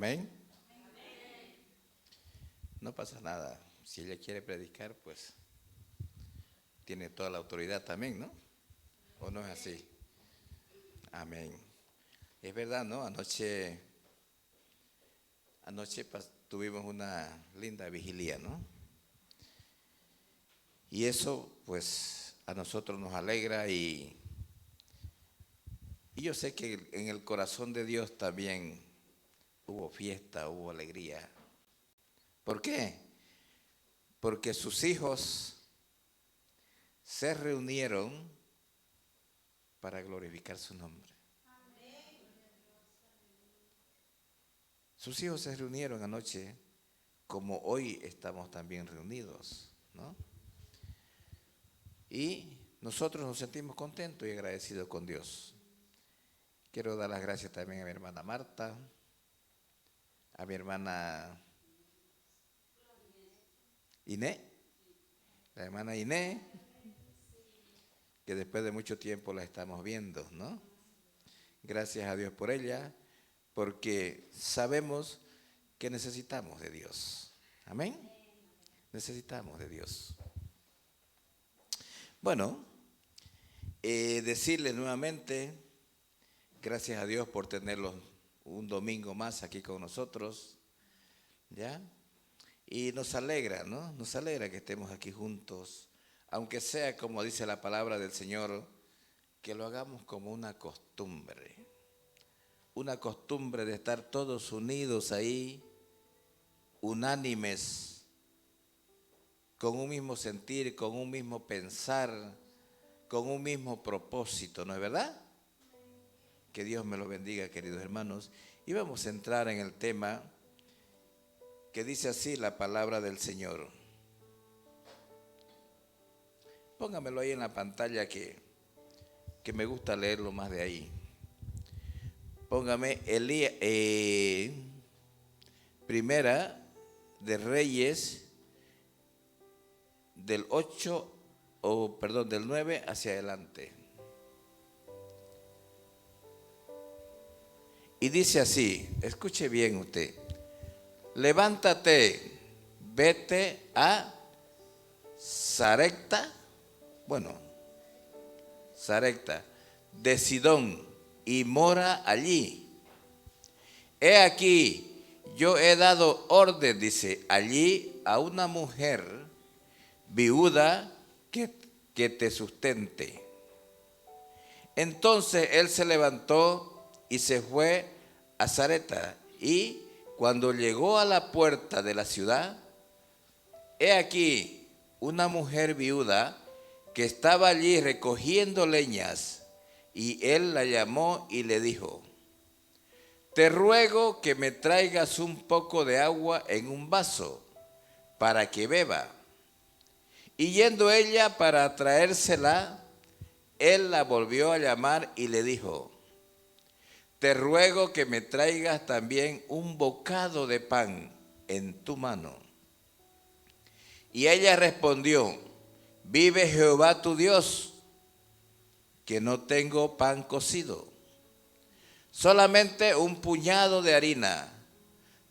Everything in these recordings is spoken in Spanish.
Amén. No pasa nada. Si ella quiere predicar, pues tiene toda la autoridad también, ¿no? ¿O no es así? Amén. Es verdad, ¿no? Anoche tuvimos una linda vigilia, ¿no? Y eso, pues, a nosotros nos alegra y yo sé que en el corazón de Dios también hubo fiesta, hubo alegría. ¿Por qué? Porque sus hijos se reunieron para glorificar su nombre. Sus hijos se reunieron anoche como hoy estamos también reunidos, ¿no? Y nosotros nos sentimos contentos y agradecidos con Dios. Quiero dar las gracias también a mi hermana Marta, a mi hermana Iné, la hermana Iné, que después de mucho tiempo la estamos viendo, ¿no? Gracias a Dios por ella, porque sabemos que necesitamos de Dios. Amén. Necesitamos de Dios. Bueno, decirle nuevamente, gracias a Dios por tenerlos un domingo más aquí con nosotros, ¿ya? Y nos alegra, ¿no? Nos alegra que estemos aquí juntos, aunque sea como dice la palabra del Señor, que lo hagamos como una costumbre de estar todos unidos ahí, unánimes, con un mismo sentir, con un mismo pensar, con un mismo propósito, ¿no es verdad? Que Dios me lo bendiga, queridos hermanos. Y vamos a entrar en el tema que dice así la palabra del Señor. Póngamelo ahí en la pantalla que me gusta leerlo más de ahí. Póngame Primera de Reyes del 9 hacia adelante. Y dice así, escuche bien usted. Levántate, vete a Sarepta de Sidón y mora allí. He aquí, yo he dado orden, dice, allí a una mujer viuda que te sustente. Entonces él se levantó y se fue a Sarepta, y cuando llegó a la puerta de la ciudad, he aquí una mujer viuda que estaba allí recogiendo leñas, y él la llamó y le dijo: te ruego que me traigas un poco de agua en un vaso para que beba. Y yendo ella para traérsela, él la volvió a llamar y le dijo: te ruego que me traigas también un bocado de pan en tu mano. Y ella respondió: vive Jehová tu Dios, que no tengo pan cocido, solamente un puñado de harina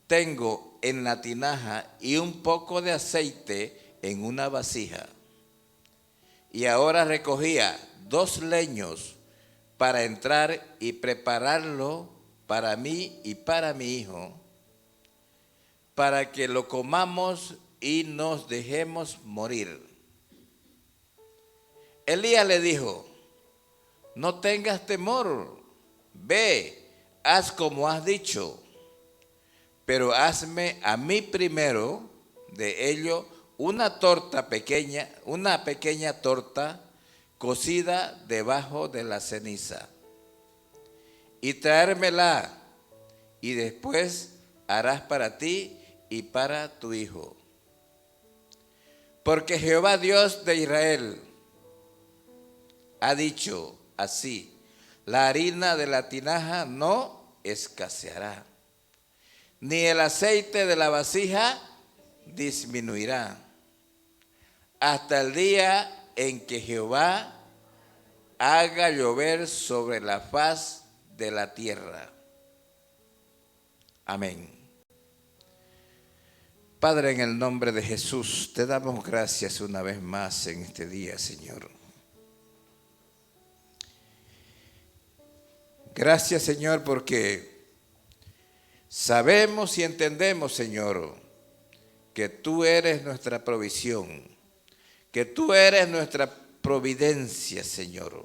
tengo en la tinaja y un poco de aceite en una vasija. Y ahora recogía 2 leños para entrar y prepararlo para mí y para mi hijo, para que lo comamos y nos dejemos morir. Elías le dijo: no tengas temor, ve, haz como has dicho, pero hazme a mí primero de ello una pequeña torta cocida debajo de la ceniza, y traérmela, y después harás para ti y para tu hijo. Porque Jehová Dios de Israel ha dicho así: la harina de la tinaja no escaseará, ni el aceite de la vasija disminuirá, hasta el día en que Jehová haga llover sobre la faz de la tierra. Amén. Padre, en el nombre de Jesús, te damos gracias una vez más en este día, Señor. Gracias, Señor, porque sabemos y entendemos, Señor, que tú eres nuestra provisión, que tú eres nuestra providencia, Señor.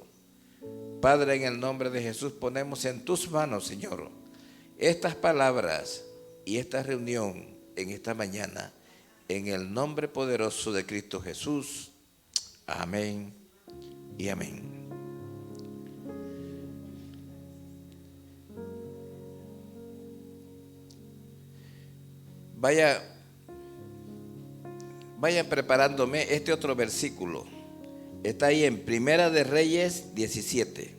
Padre, en el nombre de Jesús, ponemos en tus manos, Señor, estas palabras y esta reunión en esta mañana, en el nombre poderoso de Cristo Jesús. Amén y amén. Vayan preparándome este otro versículo. Está ahí en Primera de Reyes 17.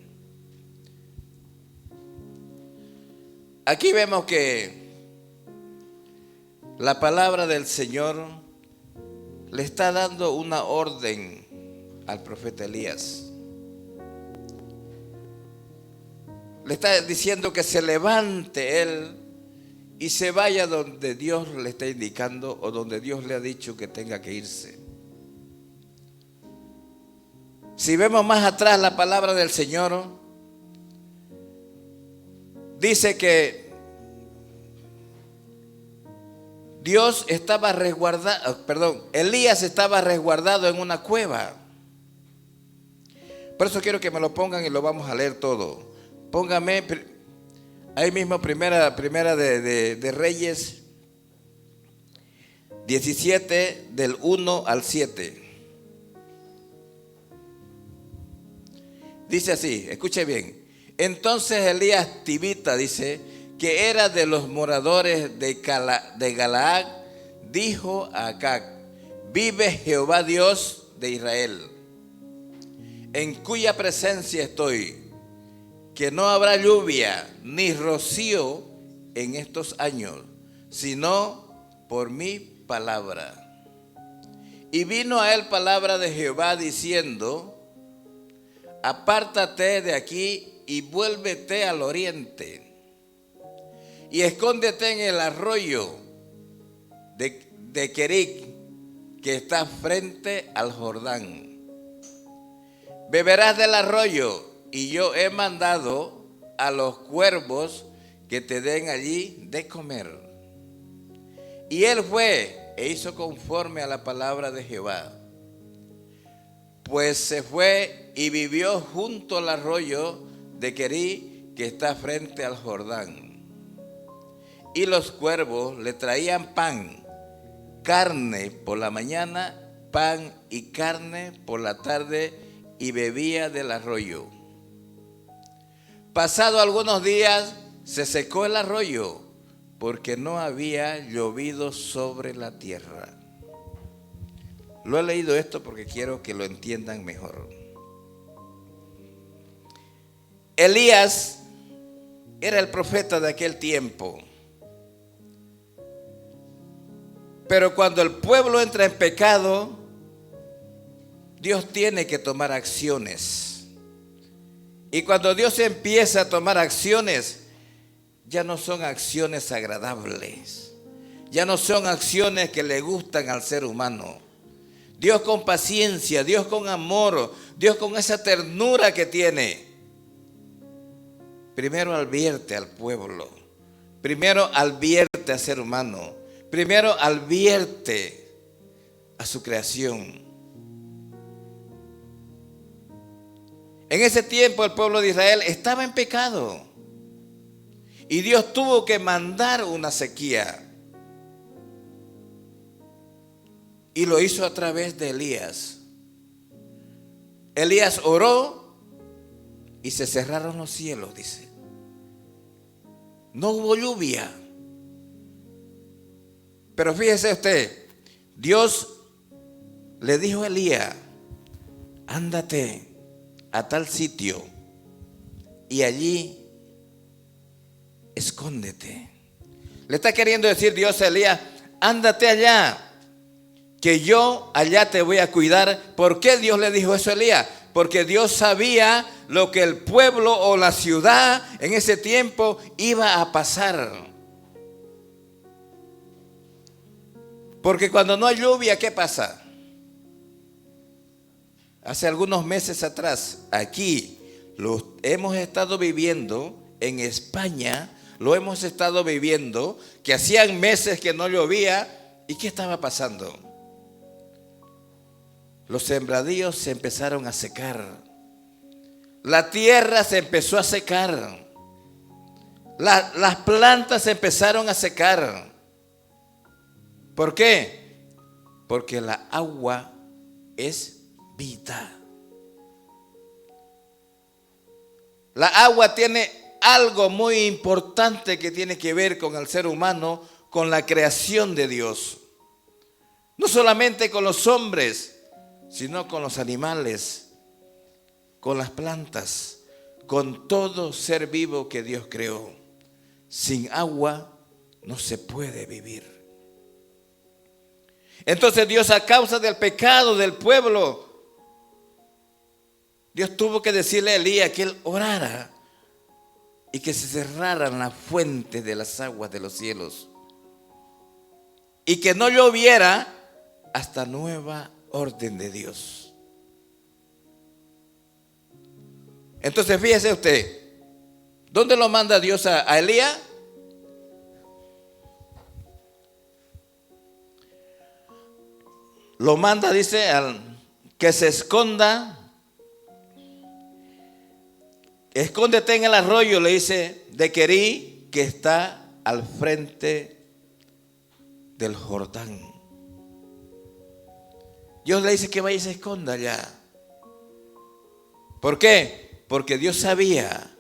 Aquí vemos que la palabra del Señor le está dando una orden al profeta Elías. Le está diciendo que se levante él y se vaya donde Dios le está indicando o donde Dios le ha dicho que tenga que irse. Si vemos más atrás la palabra del Señor, dice que Elías estaba resguardado en una cueva. Por eso quiero que me lo pongan y lo vamos a leer todo. Póngame ahí mismo primera de Reyes 17 del 1 al 7. Dice así, escuche bien. Entonces Elías Tibita, dice, que era de los moradores de Galaad, dijo a Acab: vive Jehová Dios de Israel, en cuya presencia estoy, que no habrá lluvia ni rocío en estos años, sino por mi palabra. Y vino a él palabra de Jehová diciendo: apártate de aquí y vuélvete al oriente, y escóndete en el arroyo de Querit, que está frente al Jordán. Beberás del arroyo, y yo he mandado a los cuervos que te den allí de comer. Y él fue e hizo conforme a la palabra de Jehová. Pues se fue y vivió junto al arroyo de Querit, que está frente al Jordán. Y los cuervos le traían carne por la mañana, pan y carne por la tarde, y bebía del arroyo. Pasado algunos días se secó el arroyo, porque no había llovido sobre la tierra. Lo he leído esto porque quiero que lo entiendan mejor. Elías era el profeta de aquel tiempo. Pero cuando el pueblo entra en pecado, Dios tiene que tomar acciones. Y cuando Dios empieza a tomar acciones, ya no son acciones agradables. Ya no son acciones que le gustan al ser humano. Dios con paciencia, Dios con amor, Dios con esa ternura que tiene. Primero advierte al pueblo. Primero advierte al ser humano. Primero advierte a su creación. En ese tiempo el pueblo de Israel estaba en pecado y Dios tuvo que mandar una sequía, y lo hizo a través de Elías. Elías oró y se cerraron los cielos, dice. No hubo lluvia. Pero fíjese usted, Dios le dijo a Elías: ándate a tal sitio y allí escóndete. Le está queriendo decir Dios a Elías: ándate allá, que yo allá te voy a cuidar. ¿Por qué Dios le dijo eso a Elías? Porque Dios sabía lo que el pueblo o la ciudad en ese tiempo iba a pasar. Porque cuando no hay lluvia, ¿qué pasa? Hace algunos meses atrás, aquí lo hemos estado viviendo en España, lo hemos estado viviendo, que hacían meses que no llovía. ¿Y qué estaba pasando? Los sembradíos se empezaron a secar. La tierra se empezó a secar. Las plantas se empezaron a secar. ¿Por qué? Porque la agua es vida. La agua tiene algo muy importante que tiene que ver con el ser humano, con la creación de Dios. No solamente con los hombres, sino con los animales, con las plantas, con todo ser vivo que Dios creó. Sin agua no se puede vivir. Entonces Dios, a causa del pecado del pueblo, Dios tuvo que decirle a Elías que él orara y que se cerraran las fuentes de las aguas de los cielos y que no lloviera hasta nueva orden de Dios. Entonces fíjese usted, ¿dónde lo manda Dios a Elías? Lo manda, dice, que se esconda. Escóndete en el arroyo, le dice, de Querí, que está al frente del Jordán. Dios le dice que vaya y se esconda allá. ¿Por qué? Porque Dios sabía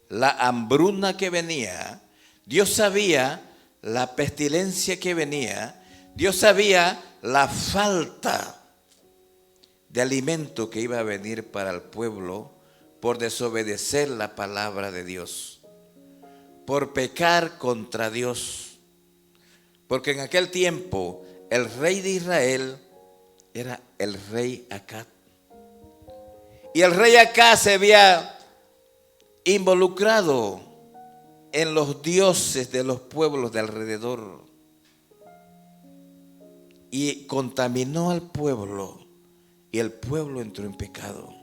la hambruna que venía. Dios sabía la pestilencia que venía. Dios sabía la falta de alimento que iba a venir para el pueblo por desobedecer la palabra de Dios, por pecar contra Dios. Porque en aquel tiempo el rey de Israel era el rey Acab. Y el rey Acab se había involucrado en los dioses de los pueblos de alrededor y contaminó al pueblo, y el pueblo entró en pecado.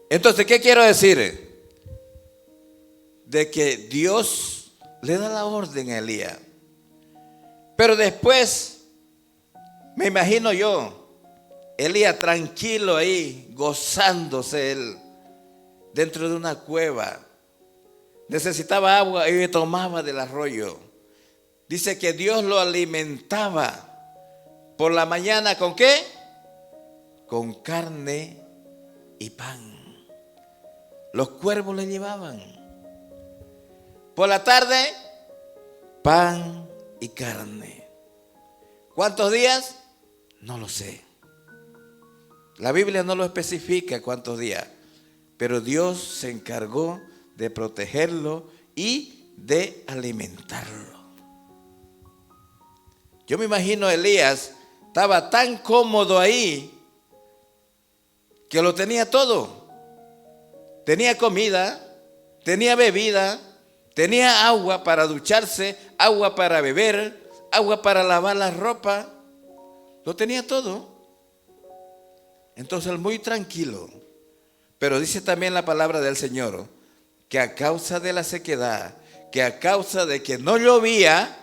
Entonces, ¿qué quiero decir? De que Dios le da la orden a Elías. Pero después, me imagino yo, Elías tranquilo ahí, gozándose él, dentro de una cueva. Necesitaba agua y tomaba del arroyo. Dice que Dios lo alimentaba por la mañana, ¿con qué? Con carne y pan. Los cuervos le llevaban. Por la tarde, pan y carne. ¿Cuántos días? No lo sé. La Biblia no lo especifica cuántos días, pero Dios se encargó de protegerlo y de alimentarlo. Yo me imagino a Elías, estaba tan cómodo ahí que lo tenía todo. Tenía comida, tenía bebida, tenía agua para ducharse, agua para beber, agua para lavar la ropa. Lo tenía todo. Entonces, muy tranquilo. Pero dice también la palabra del Señor que a causa de la sequedad, que a causa de que no llovía,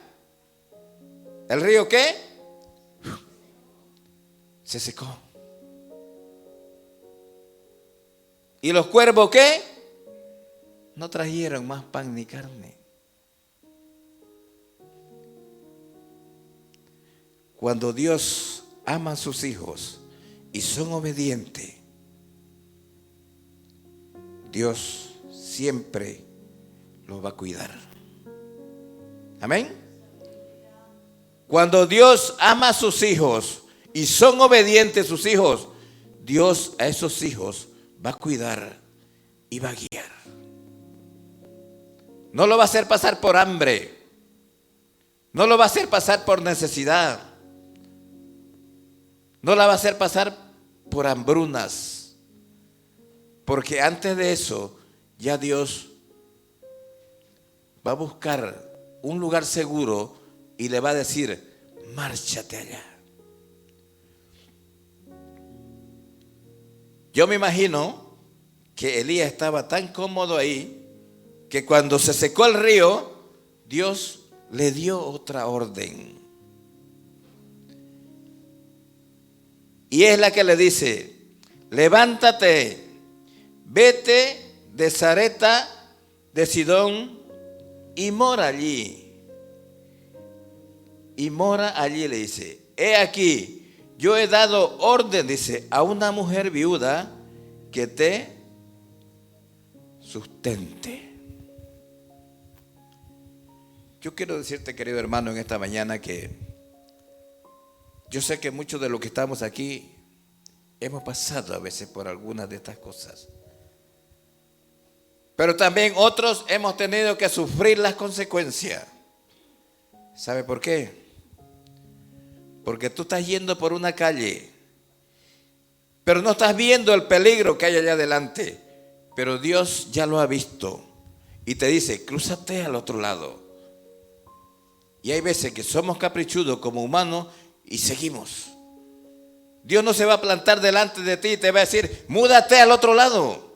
¿el río qué? Se secó. ¿Y los cuervos qué? No trajeron más pan ni carne. Cuando Dios ama a sus hijos y son obedientes, Dios siempre los va a cuidar. Amén. Cuando Dios ama a sus hijos y son obedientes sus hijos, Dios a esos hijos va a cuidar y va a guiar. No lo va a hacer pasar por hambre. No lo va a hacer pasar por necesidad. No la va a hacer pasar por hambrunas. Porque antes de eso, ya Dios va a buscar un lugar seguro y le va a decir, márchate allá. Yo me imagino que Elías estaba tan cómodo ahí que cuando se secó el río, Dios le dio otra orden. Y es la que le dice, levántate, vete de Sarepta de Sidón y mora allí. Y mora allí, le dice, he aquí, yo he dado orden, dice, a una mujer viuda que te sustente. Yo quiero decirte, querido hermano, en esta mañana que yo sé que muchos de los que estamos aquí hemos pasado a veces por algunas de estas cosas. Pero también otros hemos tenido que sufrir las consecuencias. ¿Sabe por qué? Porque tú estás yendo por una calle, pero no estás viendo el peligro que hay allá adelante. Pero Dios ya lo ha visto y te dice, crúzate al otro lado. Y hay veces que somos caprichudos como humanos y seguimos. Dios no se va a plantar delante de ti y te va a decir, múdate al otro lado.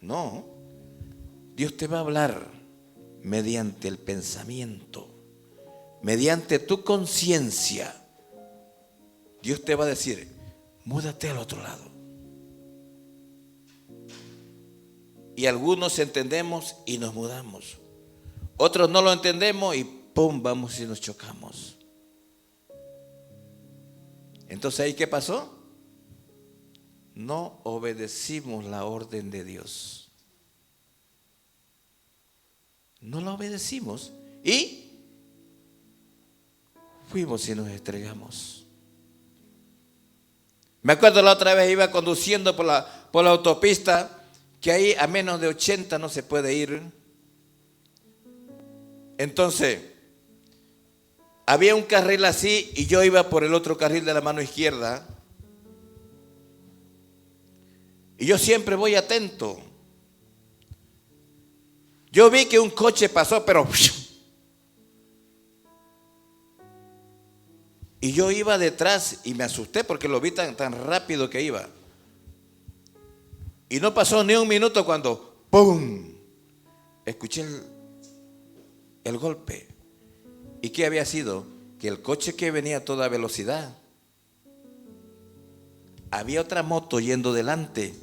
No, Dios te va a hablar mediante el pensamiento, mediante tu conciencia. Dios te va a decir, múdate al otro lado. Y algunos entendemos y nos mudamos. Otros no lo entendemos y ¡pum! Vamos y nos chocamos. Entonces, ¿ahí qué pasó? No obedecimos la orden de Dios. No la obedecimos y fuimos y nos estrellamos. Me acuerdo la otra vez iba conduciendo por la autopista, que ahí a menos de 80 no se puede ir. Entonces, había un carril así y yo iba por el otro carril de la mano izquierda. Y yo siempre voy atento. Yo vi que un coche pasó, pero... Y yo iba detrás y me asusté porque lo vi tan rápido que iba. Y no pasó ni un minuto cuando ¡pum! Escuché el golpe. ¿Y qué había sido? Que el coche que venía a toda velocidad, había otra moto yendo delante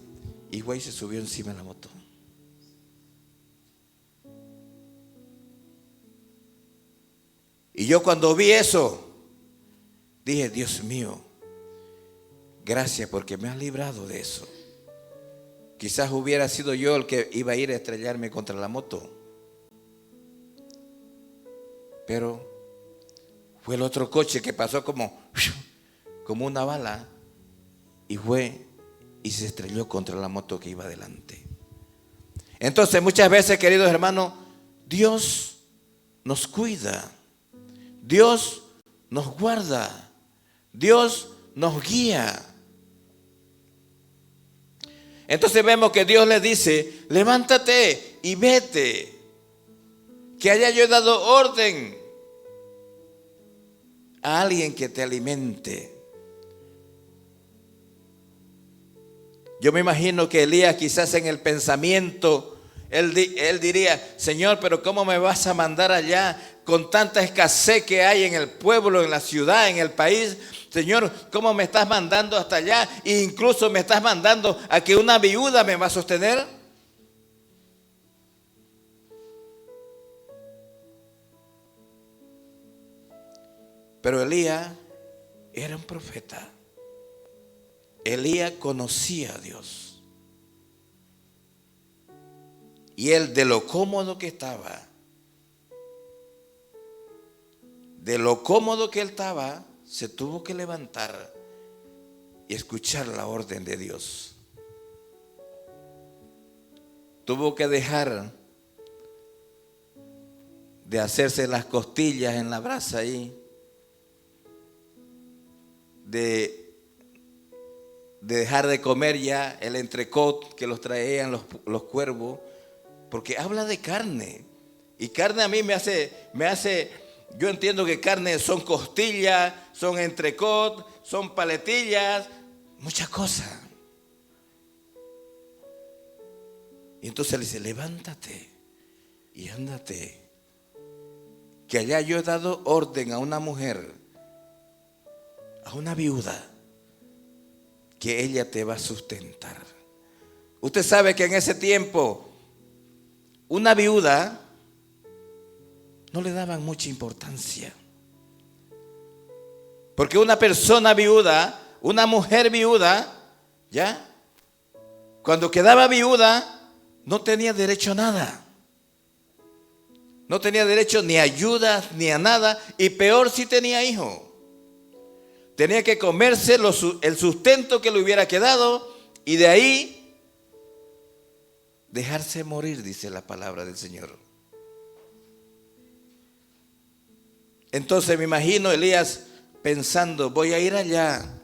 y güey se subió encima de la moto. Y yo cuando vi eso, dije, Dios mío, gracias porque me has librado de eso. Quizás hubiera sido yo el que iba a ir a estrellarme contra la moto. Pero fue el otro coche que pasó como una bala y fue y se estrelló contra la moto que iba adelante. Entonces muchas veces, queridos hermanos, Dios nos cuida, Dios nos guarda, Dios nos guía. Entonces vemos que Dios le dice, levántate y vete, que haya yo dado orden a alguien que te alimente. Yo me imagino que Elías quizás en el pensamiento, él diría, Señor, pero ¿cómo me vas a mandar allá con tanta escasez que hay en el pueblo, en la ciudad, en el país? Señor, ¿cómo me estás mandando hasta allá? E incluso me estás mandando a que una viuda me va a sostener. Pero Elías era un profeta. Elías conocía a Dios. Y él, de lo cómodo que estaba, se tuvo que levantar y escuchar la orden de Dios. Tuvo que dejar de hacerse las costillas en la brasa ahí, de dejar de comer ya el entrecot que los traían los cuervos, porque habla de carne. Y carne a mí me hace Yo entiendo que carne son costillas, son entrecot, son paletillas, muchas cosas. Y entonces le dice, levántate y ándate, que allá yo he dado orden a una mujer, a una viuda, que ella te va a sustentar. Usted sabe que en ese tiempo una viuda no le daban mucha importancia, porque una persona viuda, una mujer viuda, ¿ya? Cuando quedaba viuda no tenía derecho a nada. No tenía derecho ni a ayuda ni a nada, y peor si tenía hijo. Tenía que comerse el sustento que le hubiera quedado y de ahí dejarse morir, dice la palabra del Señor. Entonces me imagino Elías pensando, voy a ir allá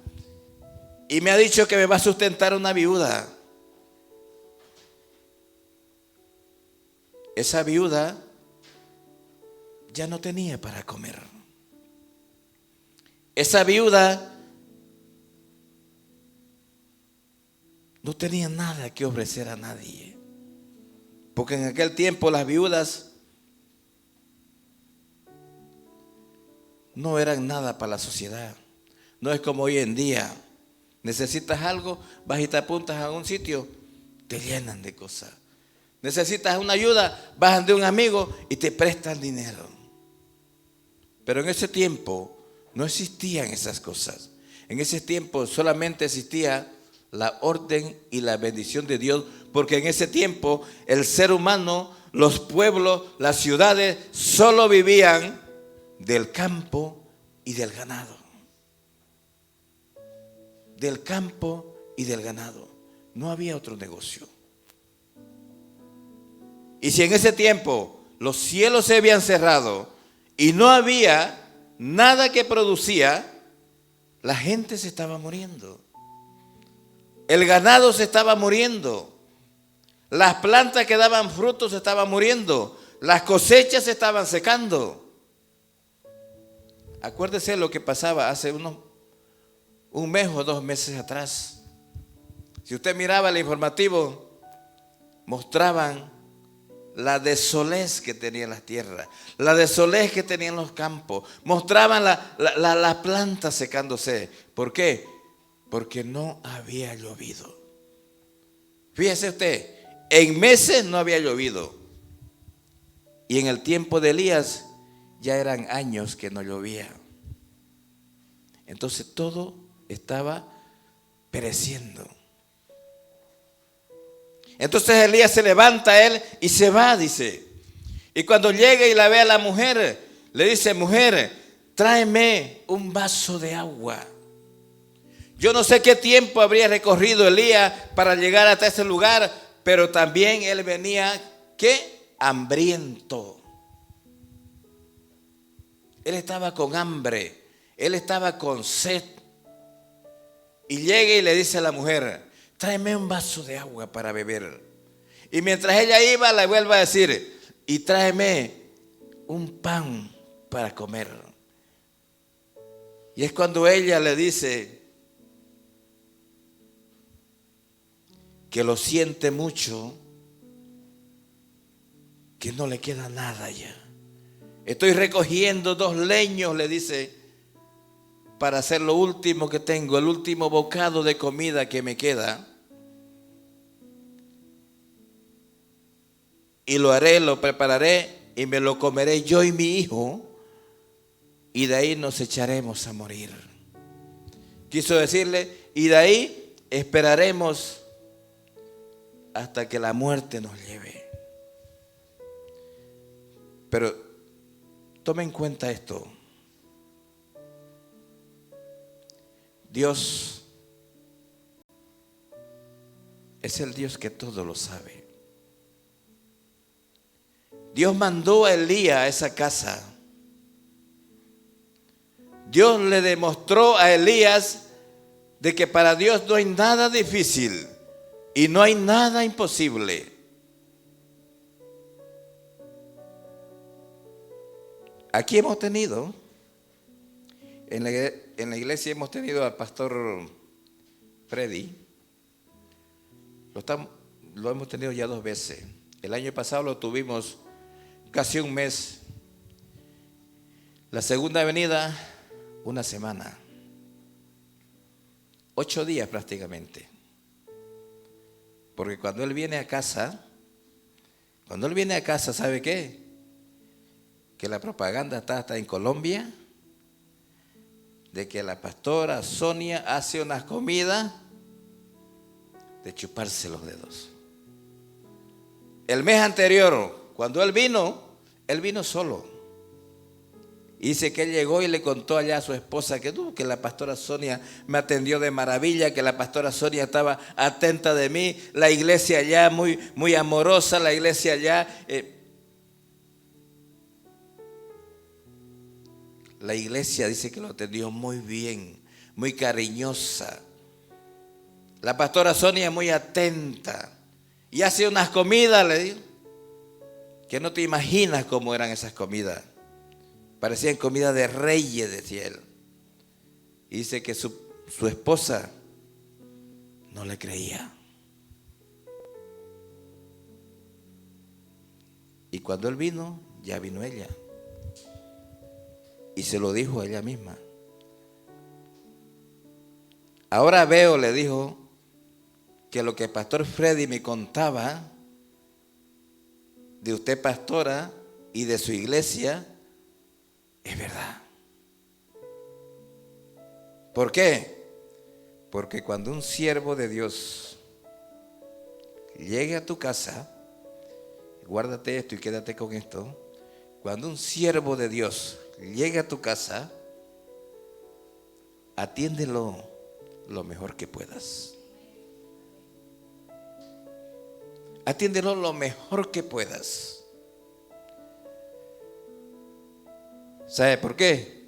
y me ha dicho que me va a sustentar una viuda. Esa viuda ya no tenía para comer. Esa viuda no tenía nada que ofrecer a nadie, porque en aquel tiempo las viudas no eran nada para la sociedad. No es como hoy en día. Necesitas algo, vas y te apuntas a un sitio, te llenan de cosas. Necesitas una ayuda, vas de un amigo y te prestan dinero. Pero en ese tiempo no existían esas cosas. En ese tiempo solamente existía la orden y la bendición de Dios, porque en ese tiempo el ser humano, los pueblos, las ciudades solo vivían del campo y del ganado. Del campo y del ganado. No había otro negocio. Y si en ese tiempo los cielos se habían cerrado y no había nada que producía, la gente se estaba muriendo. El ganado se estaba muriendo. Las plantas que daban frutos se estaban muriendo. Las cosechas se estaban secando. Acuérdese lo que pasaba hace un mes o 2 meses atrás. Si usted miraba el informativo, mostraban la desolez que tenían las tierras, la desolez que tenían los campos. Mostraban la planta secándose. ¿Por qué? Porque no había llovido. Fíjese usted, en meses no había llovido. Y en el tiempo de Elías ya eran años que no llovía. Entonces todo estaba pereciendo. Entonces Elías se levanta él y se va, dice. Y cuando llega y la ve a la mujer, le dice, mujer, tráeme un vaso de agua. Yo no sé qué tiempo habría recorrido Elías para llegar hasta ese lugar, pero también él venía, ¿qué? Hambriento. Él estaba con hambre, él estaba con sed. Y llega y le dice a la mujer, tráeme un vaso de agua para beber. Y mientras ella iba, le vuelve a decir, y tráeme un pan para comer. Y es cuando ella le dice que lo siente mucho, que no le queda nada ya. Estoy recogiendo 2 leños, le dice, para hacer lo último que tengo, el último bocado de comida que me queda. Y lo haré, lo prepararé y me lo comeré yo y mi hijo, y de ahí nos echaremos a morir. Quiso decirle, y de ahí esperaremos hasta que la muerte nos lleve. Pero tome en cuenta esto. Dios es el Dios que todo lo sabe. Dios mandó a Elías a esa casa. Dios le demostró a Elías de que para Dios no hay nada difícil y no hay nada imposible. Aquí hemos tenido, en la iglesia hemos tenido al pastor Freddy. Lo hemos tenido ya 2 veces. El año pasado lo tuvimos casi un mes. La segunda venida, 1 semana. 8 días prácticamente. Porque cuando él viene a casa, ¿sabe qué? Que la propaganda está hasta en Colombia, de que la pastora Sonia hace unas comidas de chuparse los dedos. El mes anterior, cuando él vino solo. Dice que él llegó y le contó allá a su esposa que la pastora Sonia me atendió de maravilla, que la pastora Sonia estaba atenta de mí, la iglesia allá muy, muy amorosa, la iglesia allá. La iglesia dice que lo atendió muy bien, muy cariñosa. La pastora Sonia muy atenta. Y hace unas comidas, le digo, que no te imaginas cómo eran esas comidas. Parecían comida de reyes, decía él. Y dice que su esposa no le creía. Y cuando él vino, ya vino ella. Y se lo dijo a ella misma. Ahora veo, le dijo, que lo que el pastor Freddy me contaba de usted, pastora, y de su iglesia, es verdad. ¿Por qué? Porque cuando un siervo de Dios llegue a tu casa, guárdate esto y quédate con esto. Cuando un siervo de Dios llegue a tu casa, atiéndelo lo mejor que puedas. Atiéndelo lo mejor que puedas. ¿Sabe por qué?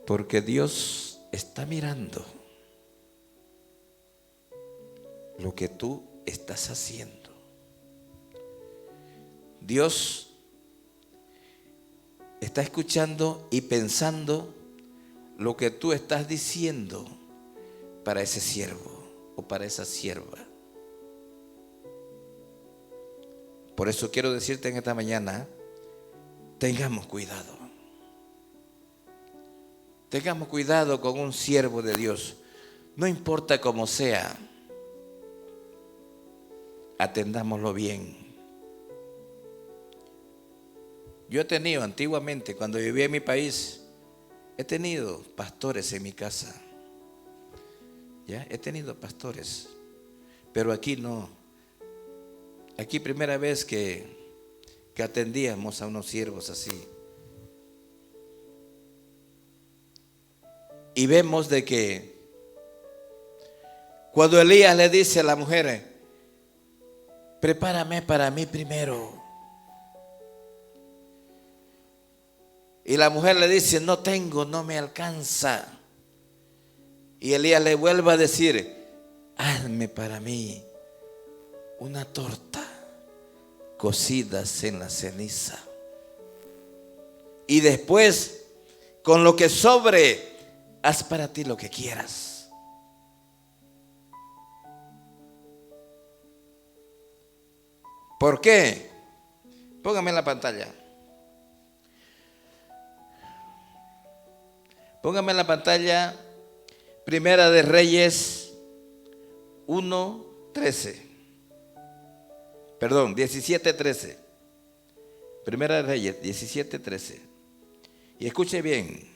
Porque Dios está mirando lo que tú estás haciendo. Dios está escuchando y pensando lo que tú estás diciendo para ese siervo o para esa sierva. Por eso quiero decirte en esta mañana, tengamos cuidado. Tengamos cuidado con un siervo de Dios. No importa cómo sea, atendámoslo bien. Yo he tenido antiguamente, cuando vivía en mi país, he tenido pastores en mi casa. ¿Ya? He tenido pastores. Pero aquí no. Aquí primera vez que atendíamos a unos siervos así. Y vemos de que cuando Elías le dice a la mujer, prepárame para mí primero. Y la mujer le dice, no tengo, no me alcanza. Y Elías le vuelve a decir, hazme para mí una torta cocidas en la ceniza. Y después, con lo que sobre, haz para ti lo que quieras. ¿Por qué? Póngame en la pantalla. Póngame en la pantalla Primera de Reyes 1:13. Perdón, 17:13. Primera de Reyes 17:13. Y escuche bien.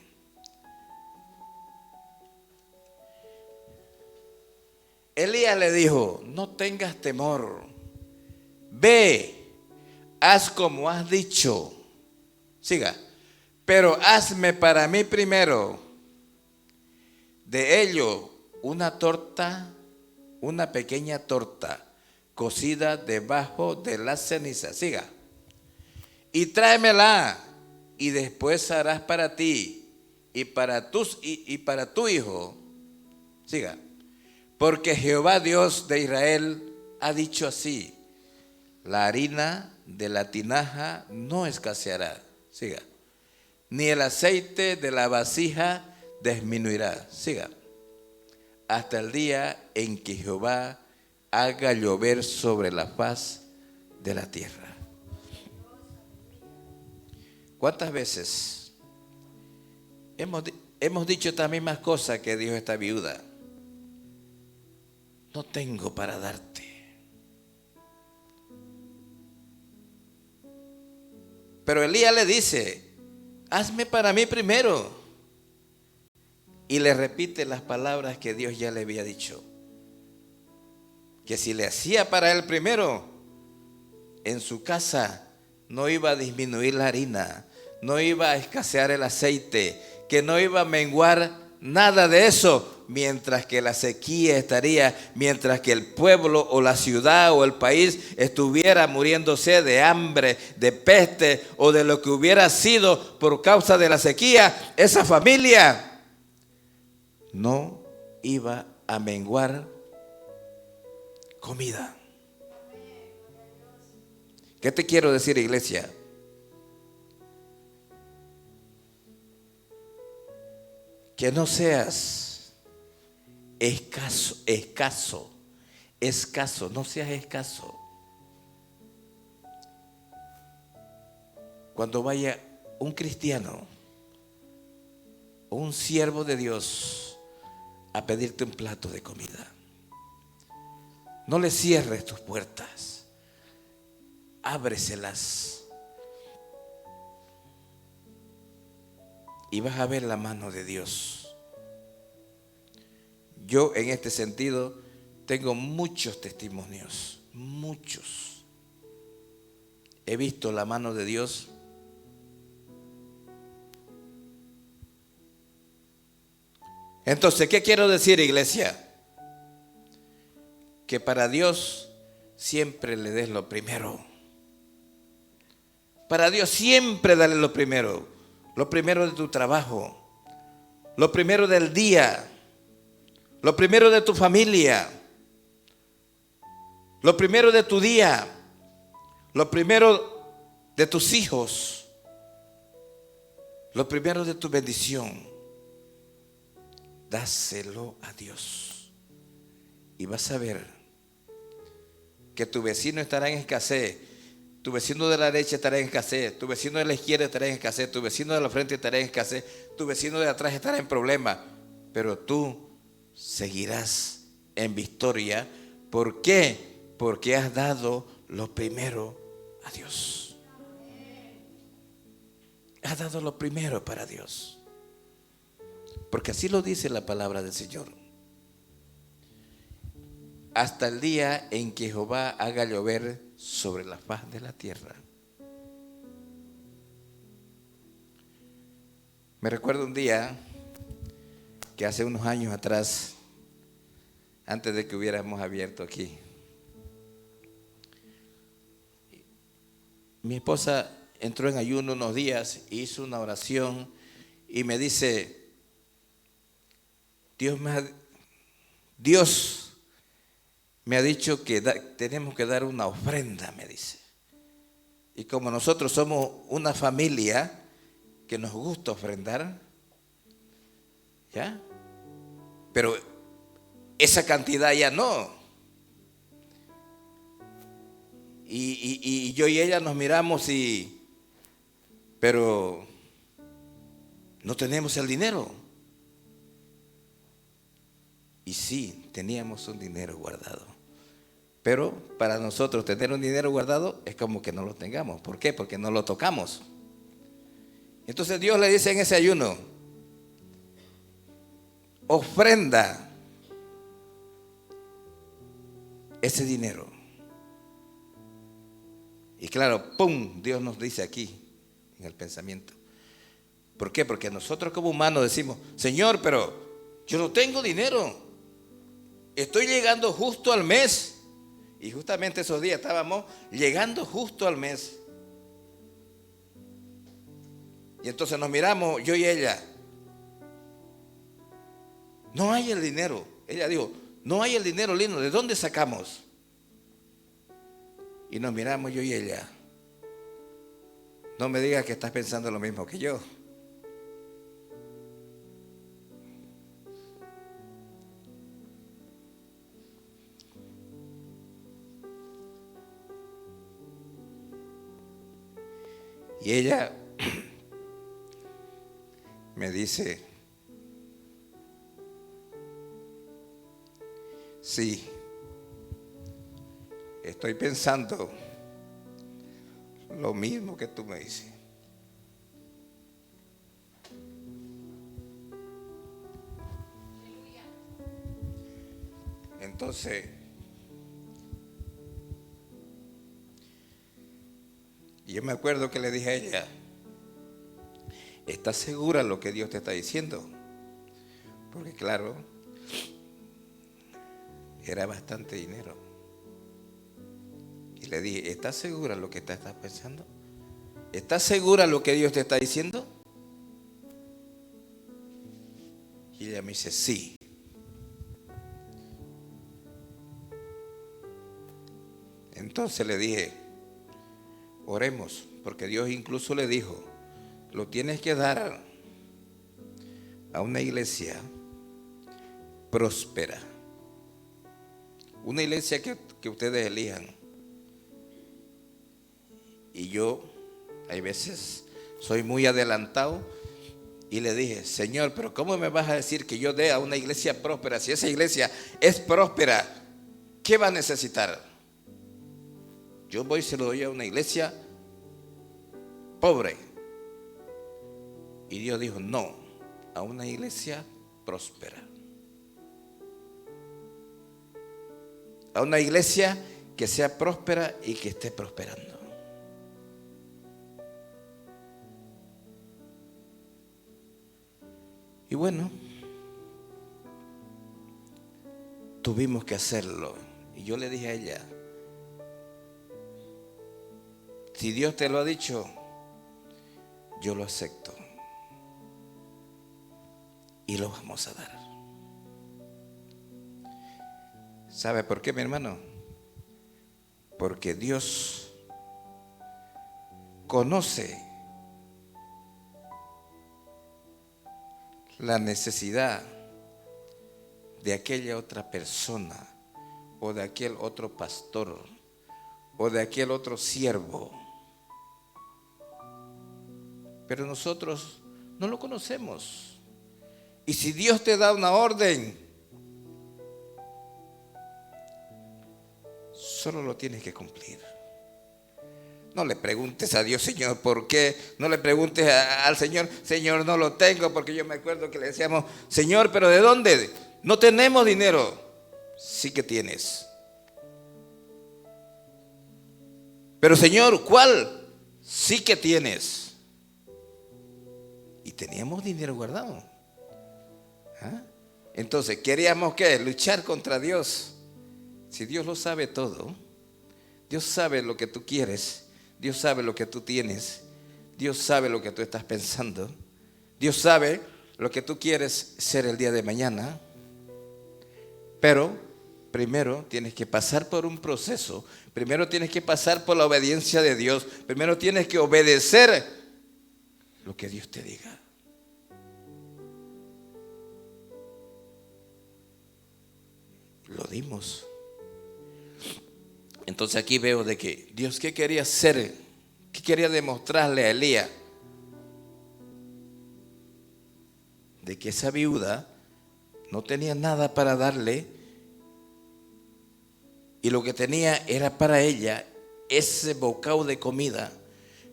Elías le dijo, no tengas temor. Ve, haz como has dicho. Siga. Pero hazme para mí primero de ello una torta, una pequeña torta cocida debajo de la ceniza. Siga. Y tráemela, y después harás para ti y para tu hijo. Siga. Porque Jehová Dios de Israel ha dicho así: la harina de la tinaja no escaseará. Siga. Ni el aceite de la vasija disminuirá. Siga. Hasta el día en que Jehová haga llover sobre la faz de la tierra. ¿Cuántas veces hemos dicho estas mismas cosas que dijo esta viuda? No tengo para darte. Pero Elías le dice, hazme para mí primero. Y le repite las palabras que Dios ya le había dicho. Que si le hacía para él primero, en su casa no iba a disminuir la harina, no iba a escasear el aceite, que no iba a menguar nada de eso, mientras que la sequía estaría, mientras que el pueblo o la ciudad o el país estuviera muriéndose de hambre, de peste o de lo que hubiera sido por causa de la sequía, esa familia no iba a menguar comida. ¿Qué te quiero decir, iglesia? Que no seas escaso, no seas escaso. Cuando vaya un cristiano o un siervo de Dios a pedirte un plato de comida, no le cierres tus puertas, ábreselas y vas a ver la mano de Dios. Yo en este sentido tengo muchos testimonios, muchos. He visto la mano de Dios. Entonces, ¿qué quiero decir, iglesia? Que para Dios siempre le des lo primero. Para Dios siempre dale lo primero de tu trabajo, lo primero del día, lo primero de tu familia, lo primero de tu día, lo primero de tus hijos, lo primero de tu bendición. Dáselo a Dios y vas a ver que tu vecino estará en escasez, tu vecino de la derecha estará en escasez, tu vecino de la izquierda estará en escasez, tu vecino de la frente estará en escasez, tu vecino de atrás estará en problema, pero tú seguirás en victoria. ¿Por qué? Porque has dado lo primero a Dios. Has dado lo primero para Dios. Porque así lo dice la palabra del Señor. Hasta el día en que Jehová haga llover sobre la faz de la tierra. Me recuerdo un día que hace unos años atrás, antes de que hubiéramos abierto aquí, mi esposa entró en ayuno unos días, hizo una oración y me dice, Dios me ha dicho que tenemos que dar una ofrenda, me dice. Y como nosotros somos una familia que nos gusta ofrendar, ¿ya? Pero esa cantidad ya no. Y yo y ella nos miramos pero no tenemos el dinero. Y sí, teníamos un dinero guardado. Pero para nosotros tener un dinero guardado es como que no lo tengamos. ¿Por qué? Porque no lo tocamos. Entonces Dios le dice en ese ayuno, ofrenda ese dinero. Y claro, ¡pum! Dios nos dice aquí en el pensamiento. ¿Por qué? Porque nosotros como humanos decimos, Señor, pero yo no tengo dinero. Estoy llegando justo al mes. Y justamente esos días estábamos llegando justo al mes. Y entonces nos miramos, yo y ella. No hay el dinero. Ella dijo, no hay el dinero, Lino, ¿de dónde sacamos? Y nos miramos yo y ella. No me digas que estás pensando lo mismo que yo. Y ella me dice, sí, estoy pensando lo mismo que tú me dices. Entonces, yo me acuerdo que le dije a ella, ¿estás segura de lo que Dios te está diciendo? Porque claro, era bastante dinero. Y le dije, ¿estás segura de lo que estás pensando? ¿Estás segura de lo que Dios te está diciendo? Y ella me dice, sí. Entonces le dije, oremos, porque Dios incluso le dijo, lo tienes que dar a una iglesia próspera. Una iglesia que ustedes elijan. Y yo, hay veces, soy muy adelantado y le dije, Señor, pero ¿cómo me vas a decir que yo dé a una iglesia próspera? Si esa iglesia es próspera, ¿qué va a necesitar? Yo voy y se lo doy a una iglesia pobre. Y Dios dijo, no, a una iglesia próspera. A una iglesia que sea próspera y que esté prosperando. Y bueno, tuvimos que hacerlo. Y yo le dije a ella, si Dios te lo ha dicho, yo lo acepto. Y lo vamos a dar. ¿Sabe por qué, mi hermano? Porque Dios conoce la necesidad de aquella otra persona o de aquel otro pastor o de aquel otro siervo. Pero nosotros no lo conocemos. Y si Dios te da una orden, solo lo tienes que cumplir. No le preguntes a Dios, Señor, ¿por qué? No le preguntes al Señor, Señor, no lo tengo, porque yo me acuerdo que le decíamos, Señor, ¿pero de dónde? No tenemos dinero. Sí que tienes. Pero Señor, ¿cuál? Sí que tienes. Y teníamos dinero guardado. ¿Ah? Entonces, ¿queríamos qué? Luchar contra Dios. Si Dios lo sabe todo, Dios sabe lo que tú quieres, Dios sabe lo que tú tienes, Dios sabe lo que tú estás pensando, Dios sabe lo que tú quieres ser el día de mañana. Pero primero tienes que pasar por un proceso, primero tienes que pasar por la obediencia de Dios, primero tienes que obedecer lo que Dios te diga. Lo dimos. Entonces aquí veo de que Dios, ¿qué quería hacer? ¿Qué quería demostrarle a Elías? De que esa viuda no tenía nada para darle y lo que tenía era para ella ese bocado de comida.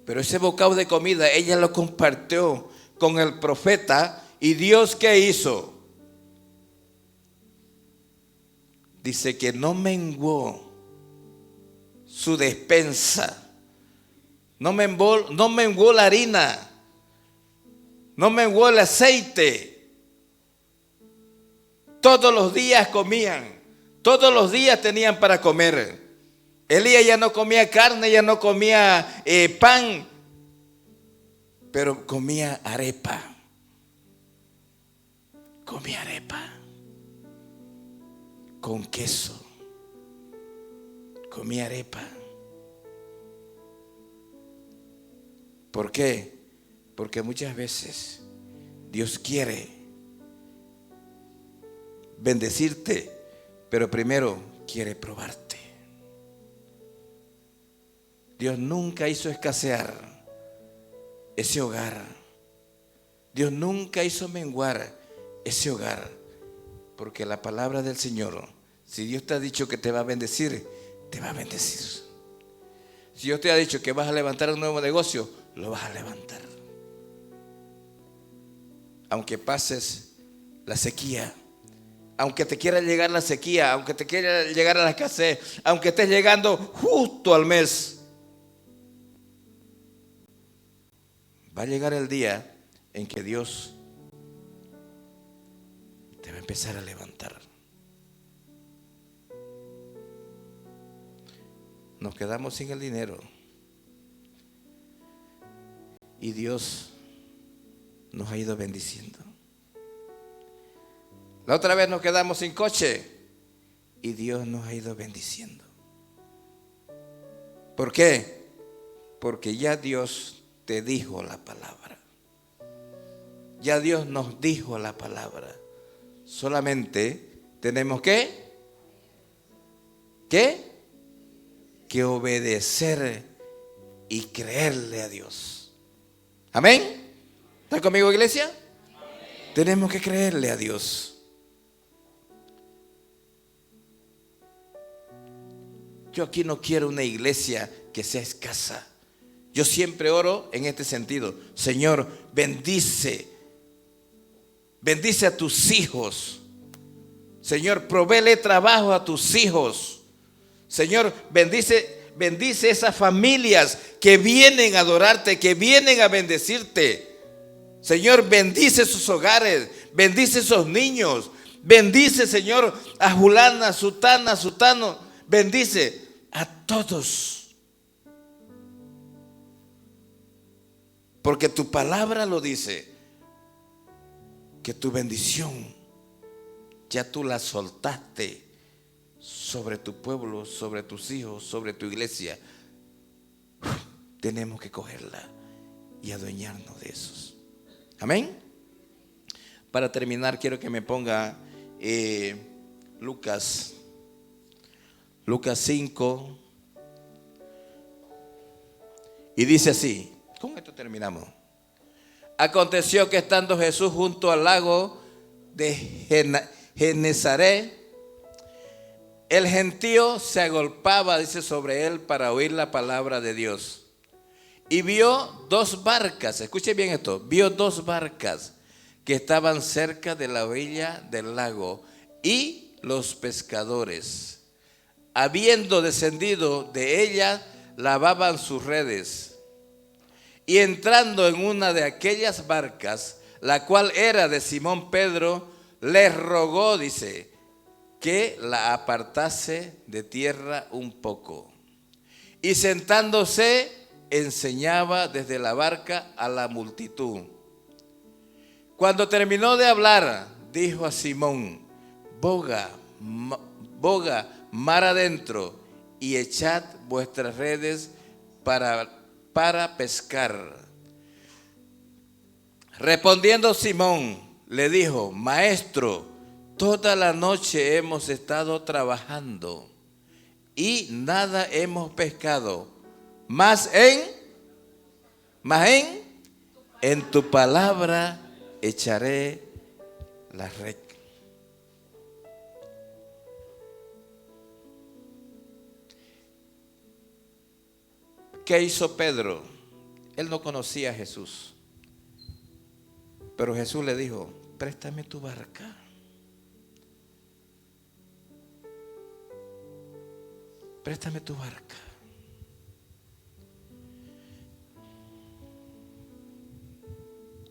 Pero ese bocado de comida ella lo compartió con el profeta. ¿Y Dios qué hizo? Dice que no menguó su despensa, no menguó la harina, no menguó el aceite. Todos los días comían, todos los días tenían para comer. Elías ya no comía carne, ya no comía pan, pero comía arepa. Comía arepa con queso. Comía arepa. ¿Por qué? Porque muchas veces Dios quiere bendecirte, pero primero quiere probarte. Dios nunca hizo escasear ese hogar. Dios nunca hizo menguar ese hogar. Porque la palabra del Señor, si Dios te ha dicho que te va a bendecir, te va a bendecir. Si Dios te ha dicho que vas a levantar un nuevo negocio, lo vas a levantar. Aunque pases la sequía, aunque te quiera llegar la sequía, aunque te quiera llegar a la escasez, aunque estés llegando justo al mes, va a llegar el día en que Dios te va a empezar a levantar. Nos quedamos sin el dinero y Dios nos ha ido bendiciendo. La otra vez nos quedamos sin coche y Dios nos ha ido bendiciendo. ¿Por qué? Porque ya Dios te dijo la palabra. Ya Dios nos dijo la palabra. Solamente tenemos que obedecer y creerle a Dios. ¿Amén? ¿Está conmigo, iglesia? Amén. Tenemos que creerle a Dios. Yo aquí no quiero una iglesia que sea escasa. Yo siempre oro en este sentido. Señor, bendice a tus hijos. Señor, provéele trabajo a tus hijos. Señor, bendice esas familias que vienen a adorarte, que vienen a bendecirte. Señor, bendice sus hogares, bendice esos niños. Bendice, Señor, a Julana, Sutana, Sutano. Bendice a todos. Porque tu palabra lo dice, que tu bendición ya tú la soltaste sobre tu pueblo, sobre tus hijos, sobre tu iglesia. Tenemos que cogerla y adueñarnos de esos. Amén. Para terminar, quiero que me ponga Lucas 5. Y dice así. Con esto terminamos. Aconteció que estando Jesús junto al lago de Genezaret, el gentío se agolpaba, dice, sobre él para oír la palabra de Dios. Y vio dos barcas, escuche bien esto, vio dos barcas que estaban cerca de la orilla del lago, y los pescadores, habiendo descendido de ellas, lavaban sus redes. Y entrando en una de aquellas barcas, la cual era de Simón Pedro, le rogó, dice, que la apartase de tierra un poco. Y sentándose, enseñaba desde la barca a la multitud. Cuando terminó de hablar, dijo a Simón: boga mar adentro y echad vuestras redes para pescar. Respondiendo Simón, le dijo: Maestro, toda la noche hemos estado trabajando y nada hemos pescado, mas en tu palabra echaré la red. ¿Qué hizo Pedro? Él no conocía a Jesús, pero Jesús le dijo: préstame tu barca. Préstame tu barca.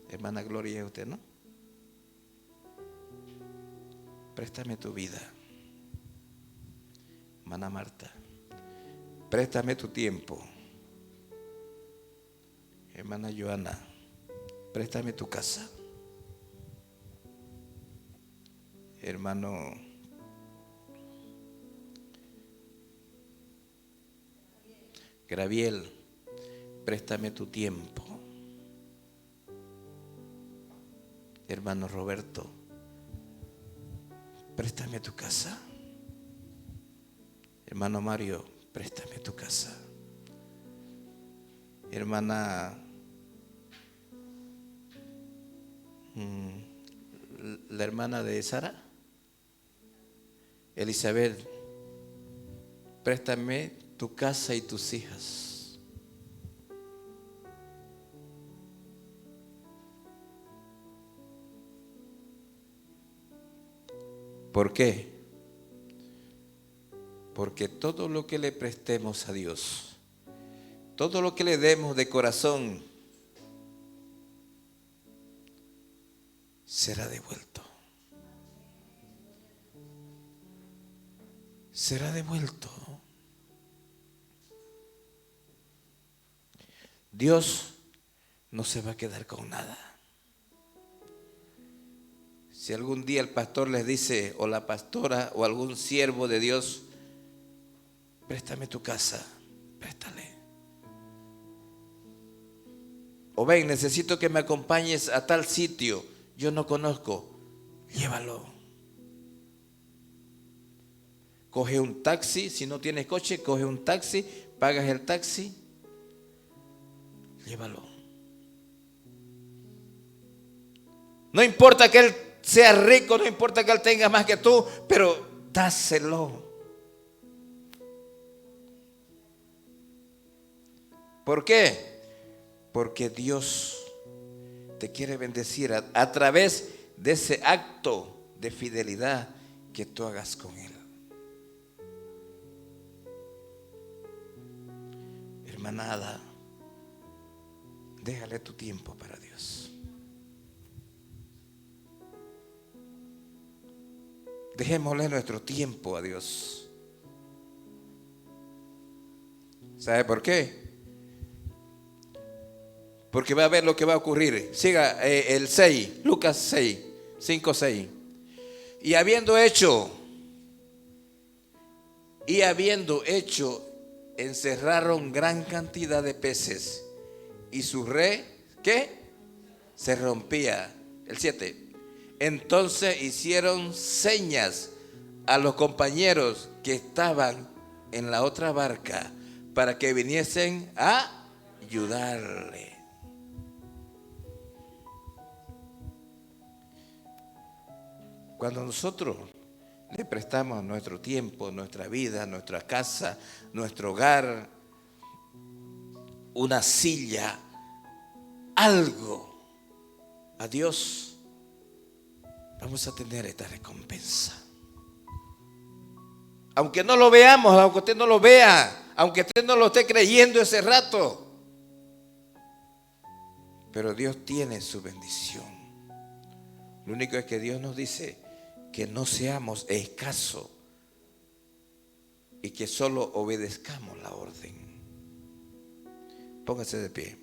Hermana Gloria, usted, ¿no? Préstame tu vida. Hermana Marta, préstame tu tiempo. Hermana Joana, préstame tu casa. Hermano Graviel, préstame tu tiempo. Hermano Roberto, préstame tu casa. Hermano Mario, préstame tu casa. Hermana la hermana de Sara, Elizabeth, préstame tu casa y tus hijas. ¿Por qué? Porque todo lo que le prestemos a Dios, todo lo que le demos de corazón, será devuelto. Será devuelto. Dios no se va a quedar con nada. Si algún día el pastor les dice, o la pastora, o algún siervo de Dios, préstame tu casa, préstale. O ven, necesito que me acompañes a tal sitio, yo no conozco, llévalo. Coge un taxi, si no tienes coche, coge un taxi, pagas el taxi, llévalo. No importa que él sea rico, no importa que él tenga más que tú, pero dáselo. ¿Por qué? Porque Dios te quiere bendecir a través de ese acto de fidelidad que tú hagas con Él. Hermanada, déjale tu tiempo para Dios. Dejémosle nuestro tiempo a Dios. ¿Sabe por qué? Porque va a ver lo que va a ocurrir. Siga el 6, Lucas 6, 5, 6. Y habiendo hecho, encerraron gran cantidad de peces. Y su red, ¿qué? Se rompía. El 7. Entonces hicieron señas a los compañeros que estaban en la otra barca para que viniesen a ayudarle. Cuando nosotros le prestamos nuestro tiempo, nuestra vida, nuestra casa, nuestro hogar, una silla, algo a Dios, vamos a tener esta recompensa. Aunque no lo veamos, aunque usted no lo vea, aunque usted no lo esté creyendo ese rato, pero Dios tiene su bendición. Lo único es que Dios nos dice que no seamos escasos y que solo obedezcamos la orden. Póngase de pie.